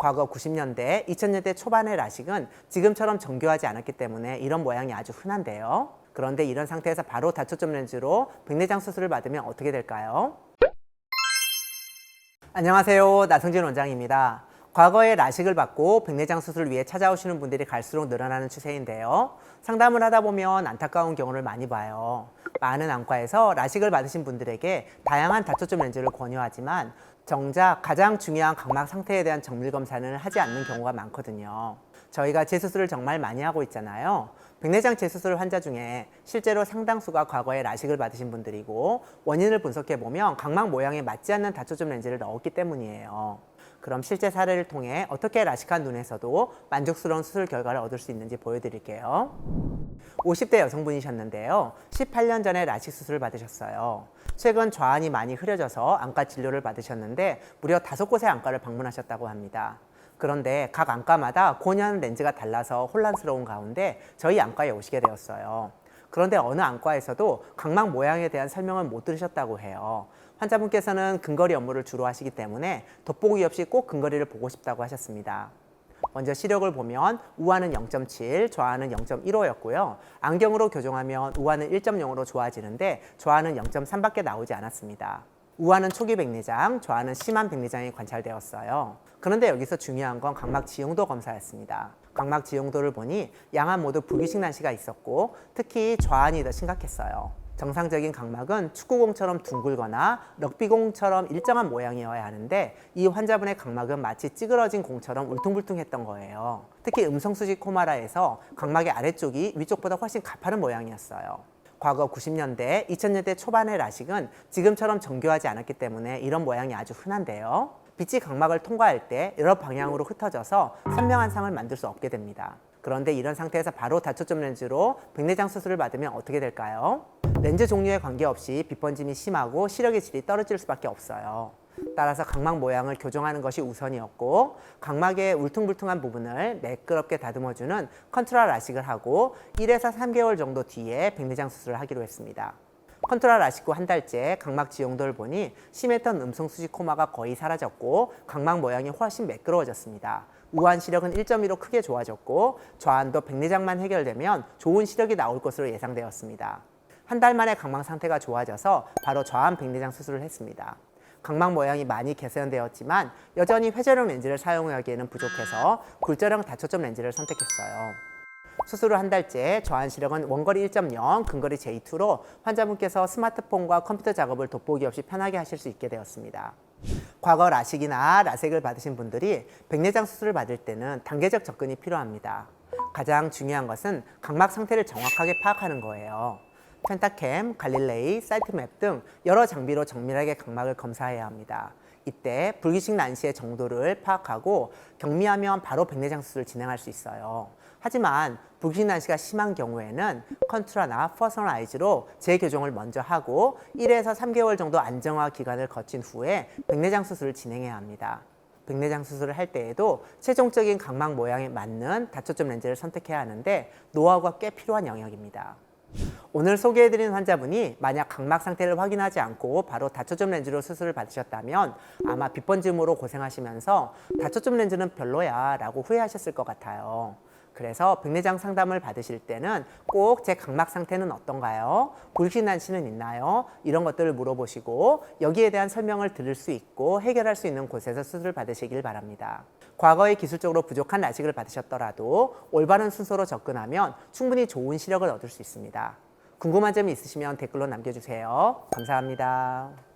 과거 90년대, 2000년대 초반의 라식은 지금처럼 정교하지 않았기 때문에 이런 모양이 아주 흔한데요. 그런데 이런 상태에서 바로 다초점 렌즈로 백내장 수술을 받으면 어떻게 될까요? 안녕하세요. 나성진 원장입니다. 과거에 라식을 받고 백내장 수술을 위해 찾아오시는 분들이 갈수록 늘어나는 추세인데요. 상담을 하다 보면 안타까운 경우를 많이 봐요. 많은 안과에서 라식을 받으신 분들에게 다양한 다초점 렌즈를 권유하지만 정작 가장 중요한 각막 상태에 대한 정밀 검사는 하지 않는 경우가 많거든요. 저희가 재수술을 정말 많이 하고 있잖아요. 백내장 재수술 환자 중에 실제로 상당수가 과거에 라식을 받으신 분들이고 원인을 분석해보면 각막 모양에 맞지 않는 다초점 렌즈를 넣었기 때문이에요. 그럼 실제 사례를 통해 어떻게 라식한 눈에서도 만족스러운 수술 결과를 얻을 수 있는지 보여드릴게요. 50대 여성분이셨는데요. 18년 전에 라식 수술을 받으셨어요. 최근 좌안이 많이 흐려져서 안과 진료를 받으셨는데 무려 5곳의 안과를 방문하셨다고 합니다. 그런데 각 안과마다 권유하는 렌즈가 달라서 혼란스러운 가운데 저희 안과에 오시게 되었어요. 그런데 어느 안과에서도 각막 모양에 대한 설명을 못 들으셨다고 해요. 환자분께서는 근거리 업무를 주로 하시기 때문에 돋보기 없이 꼭 근거리를 보고 싶다고 하셨습니다. 먼저 시력을 보면 우아는 0.7, 좌안은 0.15였고요. 안경으로 교정하면 우아는 1.0으로 좋아지는데 좌안은 0.3밖에 나오지 않았습니다. 우아는 초기 백내장, 좌안은 심한 백내장이 관찰되었어요. 그런데 여기서 중요한 건 각막 지용도 검사였습니다. 각막 지용도를 보니 양안 모두 불규칙 난시가 있었고 특히 좌안이 더 심각했어요. 정상적인 각막은 축구공처럼 둥글거나 럭비공처럼 일정한 모양이어야 하는데 이 환자분의 각막은 마치 찌그러진 공처럼 울퉁불퉁했던 거예요. 특히 음성수직 코마라에서 각막의 아래쪽이 위쪽보다 훨씬 가파른 모양이었어요. 과거 90년대, 2000년대 초반의 라식은 지금처럼 정교하지 않았기 때문에 이런 모양이 아주 흔한데요. 빛이 각막을 통과할 때 여러 방향으로 흩어져서 선명한 상을 만들 수 없게 됩니다. 그런데 이런 상태에서 바로 다초점 렌즈로 백내장 수술을 받으면 어떻게 될까요? 렌즈 종류에 관계없이 빛번짐이 심하고 시력의 질이 떨어질 수밖에 없어요. 따라서 각막 모양을 교정하는 것이 우선이었고 각막의 울퉁불퉁한 부분을 매끄럽게 다듬어주는 컨트라 라식을 하고 1에서 3개월 정도 뒤에 백내장 수술을 하기로 했습니다. 컨트라 라식 후 한 달째 각막 지용도를 보니 심했던 음성수직 코마가 거의 사라졌고 각막 모양이 훨씬 매끄러워졌습니다. 우한 시력은 1.2로 크게 좋아졌고 좌안도 백내장만 해결되면 좋은 시력이 나올 것으로 예상되었습니다. 한 달 만에 각막 상태가 좋아져서 바로 좌안 백내장 수술을 했습니다. 각막 모양이 많이 개선되었지만 여전히 회전형 렌즈를 사용하기에는 부족해서 굴절형 다초점 렌즈를 선택했어요. 수술 후 한 달째 좌안 시력은 원거리 1.0, 근거리 J2로 환자분께서 스마트폰과 컴퓨터 작업을 돋보기 없이 편하게 하실 수 있게 되었습니다. 과거 라식이나 라섹을 받으신 분들이 백내장 수술을 받을 때는 단계적 접근이 필요합니다. 가장 중요한 것은 각막 상태를 정확하게 파악하는 거예요. 펜타캠, 갈릴레이, 사이트맵 등 여러 장비로 정밀하게 각막을 검사해야 합니다. 이때 불규칙 난시의 정도를 파악하고 경미하면 바로 백내장 수술을 진행할 수 있어요. 하지만 불규칙 난시가 심한 경우에는 컨트라나 퍼스널아이즈로 재교정을 먼저 하고 1에서 3개월 정도 안정화 기간을 거친 후에 백내장 수술을 진행해야 합니다. 백내장 수술을 할 때에도 최종적인 각막 모양에 맞는 다초점 렌즈를 선택해야 하는데 노하우가 꽤 필요한 영역입니다. 오늘 소개해드린 환자분이 만약 각막 상태를 확인하지 않고 바로 다초점 렌즈로 수술을 받으셨다면 아마 빛번짐으로 고생하시면서 다초점 렌즈는 별로야 라고 후회하셨을 것 같아요. 그래서 백내장 상담을 받으실 때는 꼭 제 각막 상태는 어떤가요? 불규칙 난시는 있나요? 이런 것들을 물어보시고 여기에 대한 설명을 들을 수 있고 해결할 수 있는 곳에서 수술을 받으시길 바랍니다. 과거에 기술적으로 부족한 라식을 받으셨더라도 올바른 순서로 접근하면 충분히 좋은 시력을 얻을 수 있습니다. 궁금한 점이 있으시면 댓글로 남겨주세요. 감사합니다.